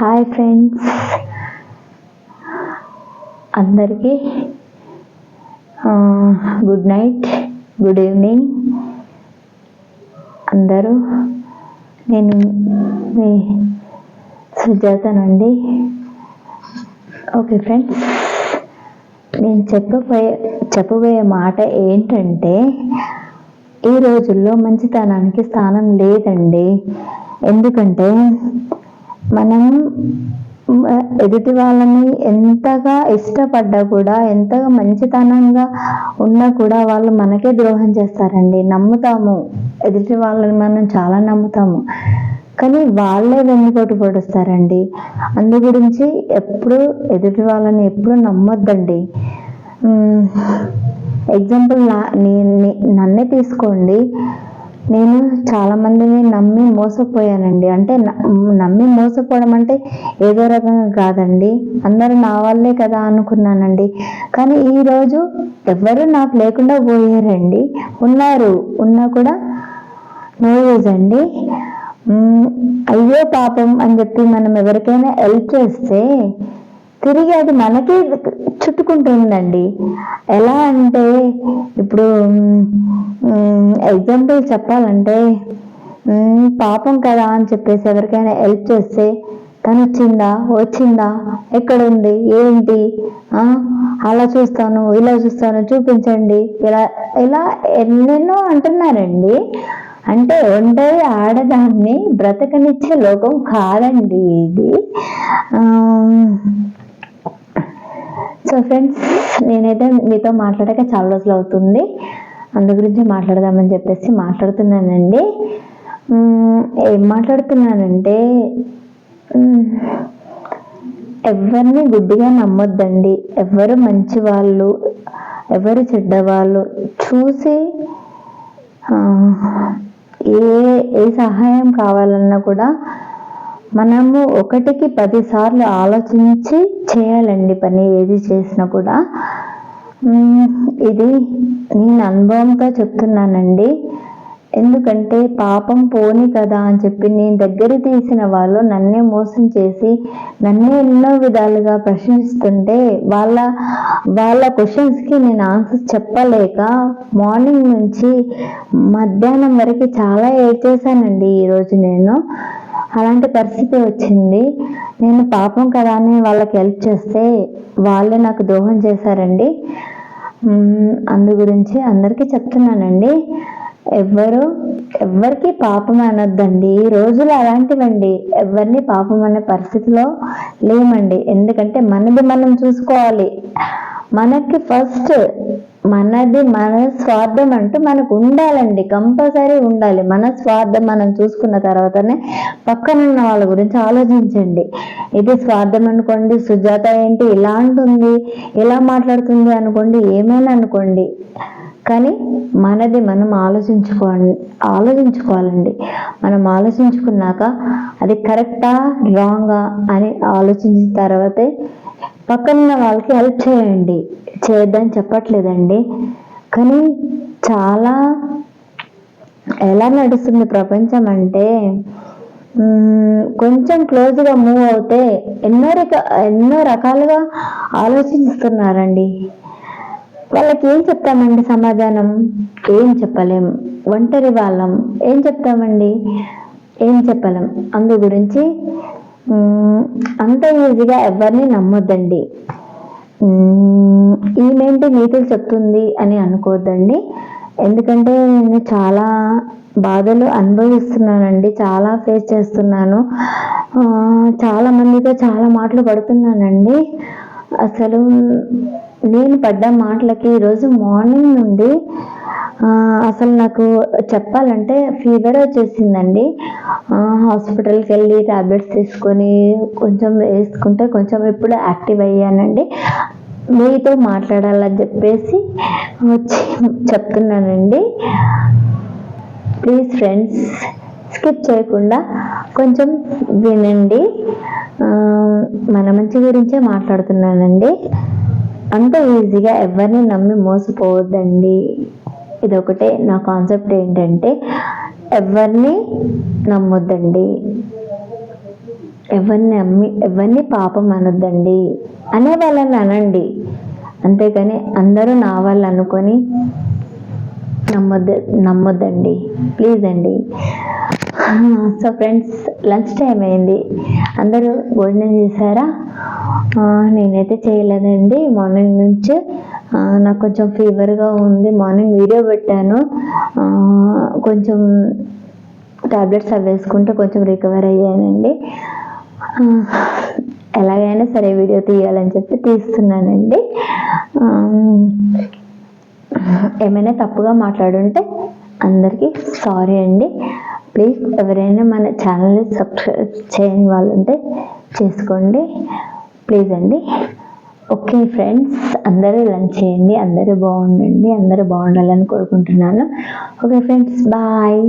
Hi friends, అందరికీ good night, good evening అందరూ. నేను మీ సుజాతనండి. ఓకే ఫ్రెండ్స్, నేను చెప్పబోయే మాట ఏంటంటే, ఈ రోజుల్లో మంచితనానికి స్థానం లేదండి. ఎందుకంటే మనం ఎదుటి వాళ్ళని ఎంతగా ఇష్టపడ్డా కూడా, ఎంతగా మంచితనంగా ఉన్నా కూడా వాళ్ళు మనకే ద్రోహం చేస్తారండి. నమ్ముతాము, ఎదుటి వాళ్ళని మనం చాలా నమ్ముతాము, కానీ వాళ్ళే వెన్నుపోటు పొడుస్తారండి. అందు గురించి ఎప్పుడు ఎదుటి వాళ్ళని ఎప్పుడు నమ్మొద్దండి. ఎగ్జాంపుల్ నన్నే తీసుకోండి. నేను చాలా మందిని నమ్మి మోసపోయానండి. అంటే నమ్మి మోసపోవడం అంటే ఏదో రకంగా కాదండి, అందరూ నా వాళ్ళే కదా అనుకున్నానండి. కానీ ఈరోజు ఎవరు నాకు లేకుండా పోయారండి. ఉన్నా కూడా నో యూజ్ అండి. అయ్యో పాపం అని చెప్పి మనం ఎవరికైనా హెల్ప్ చేస్తే తిరిగి అది మనకి చుట్టుకుంటుందండి. ఎలా అంటే, ఇప్పుడు ఎగ్జాంపుల్ చెప్పాలంటే, పాపం కదా అని చెప్పేసి ఎవరికైనా హెల్ప్ చేస్తే తను వచ్చిందా, ఎక్కడుంది, ఏంటి, అలా చూస్తాను, ఇలా చూస్తాను, చూపించండి, ఇలా ఎన్నెన్నో అంటున్నారండి. అంటే ఒంటరి ఆడదాన్ని బ్రతకనిచ్చే లోకం కాదండి ఇది. సో ఫ్రెండ్స్, నేనైతే మీతో మాట్లాడక చాలా రోజులు అవుతుంది. అందు గురించి మాట్లాడదామని చెప్పేసి మాట్లాడుతున్నానండి. ఏం మాట్లాడుతున్నానంటే, ఎవరిని గుడ్డిగా నమ్మొద్దండి. ఎవరు మంచి వాళ్ళు, ఎవరు చెడ్డవాళ్ళు చూసి ఏ సహాయం కావాలన్నా కూడా మనము 1కి 10 సార్లు ఆలోచించి చేయాలండి పని, ఏది చేసినా కూడా. ఇది నేను అనుభవంతో చెప్తున్నానండి. ఎందుకంటే పాపం పోని కదా అని చెప్పి నేను దగ్గర తీసిన వాళ్ళు నన్నే మోసం చేసి నన్నే ఎన్నో విధాలుగా ప్రశ్నిస్తుంటే వాళ్ళ క్వశ్చన్స్కి నేను ఆన్సర్స్ చెప్పలేక మార్నింగ్ నుంచి మధ్యాహ్నం వరకు చాలా ఏడ్చేసానండి ఈరోజు. నేను అలాంటి పరిస్థితి వచ్చింది. నేను పాపం కదా అని వాళ్ళకి హెల్ప్ చేస్తే వాళ్ళే నాకు ద్రోహం చేశారండి. అందు గురించి అందరికీ చెప్తున్నానండి, ఎవరికి పాపం అనొద్దండి. ఈ రోజులు అలాంటివండి. ఎవరిని పాపం అనే పరిస్థితిలో లేమండి. ఎందుకంటే మనది మనం చూసుకోవాలి. మనకి ఫస్ట్ మన స్వార్థం అంటూ మనకు ఉండాలండి, కంపల్సరీ ఉండాలి. మన స్వార్థం మనం చూసుకున్న తర్వాతనే పక్కనున్న వాళ్ళ గురించి ఆలోచించండి. ఇది స్వార్థం అనుకోండి, సుజాత ఏంటి ఇలా అంటుంది, ఇలా మాట్లాడుతుంది అనుకోండి, ఏమైనా అనుకోండి, కానీ మనది మనం ఆలోచించుకోవాలండి. మనం ఆలోచించుకున్నాక అది కరెక్టా రాంగా అని ఆలోచించిన తర్వాతే పక్కన వాళ్ళకి హెల్ప్ చేయండి. చేయొద్దని చెప్పట్లేదండి, కానీ చాలా ఎలా నడుస్తుంది ప్రపంచం అంటే, కొంచెం క్లోజ్గా మూవ్ అవుతే ఎన్నో రకాలుగా ఆలోచిస్తున్నారండి. వాళ్ళకి ఏం చెప్తామండి సమాధానం? ఏం చెప్పలేం. ఒంటరి వాళ్ళం, ఏం చెప్తామండి? ఏం చెప్పలేం. అందు గురించి అంత ఈజీగా ఎవరిని నమ్మొద్దండి. ఈమెంటి నీతులు చెప్తుంది అని అనుకోవద్దండి. ఎందుకంటే నేను చాలా బాధలు అనుభవిస్తున్నానండి, చాలా ఫేస్ చేస్తున్నాను. చాలా మందితో చాలా మాటలు పడుతున్నానండి. అసలు నేను పడ్డ మాటలకి ఈరోజు మార్నింగ్ నుండి అసలు నాకు చెప్పాలంటే ఫీవర్ వచ్చేసిందండి. హాస్పిటల్కి వెళ్ళి టాబ్లెట్స్ తీసుకొని కొంచెం వేసుకుంటే కొంచెం ఇప్పుడు యాక్టివ్ అయ్యానండి. మీతో మాట్లాడాలని చెప్పేసి వచ్చి చెప్తున్నానండి. ప్లీజ్ ఫ్రెండ్స్, స్కిప్ చేయకుండా కొంచెం వినండి. మన మంచి గురించే మాట్లాడుతున్నానండి. అంత ఈజీగా ఎవరిని నమ్మి మోసపోవద్దండి. ఇదొకటే నా కాన్సెప్ట్. ఏంటంటే ఎవరిని నమ్మొద్దండి. ఎవరిని పాపం అనొద్దండి, అనే వాళ్ళని అనండి, అంతేగాని అందరూ నా వాళ్ళు అనుకొని నమ్మొద్దండి, ప్లీజ్ అండి. సో ఫ్రెండ్స్, లంచ్ టైం అయింది. అందరూ భోజనం చేశారా? నేనైతే చేయలేదండి. మార్నింగ్ నుంచి నాకు కొంచెం ఫీవర్గా ఉంది. మార్నింగ్ వీడియో పెట్టాను, కొంచెం టాబ్లెట్స్ అవి వేసుకుంటే కొంచెం రికవర్ అయ్యానండి. ఎలాగైనా సరే వీడియో తీయాలని చెప్పి తీస్తున్నానండి. ఏమైనా తప్పుగా మాట్లాడుంటే అందరికీ సారీ అండి. ప్లీజ్ ఎవరైనా మన ఛానల్ని సబ్స్క్రైబ్ చేయని వాళ్ళు ఉంటే చేసుకోండి, ప్లీజ్ అండి. ఓకే ఫ్రెండ్స్, అందరూ లంచ్ చేయండి, అందరూ బాగుండండి, అందరూ బాగుండాలని కోరుకుంటున్నాను. Okay friends, bye.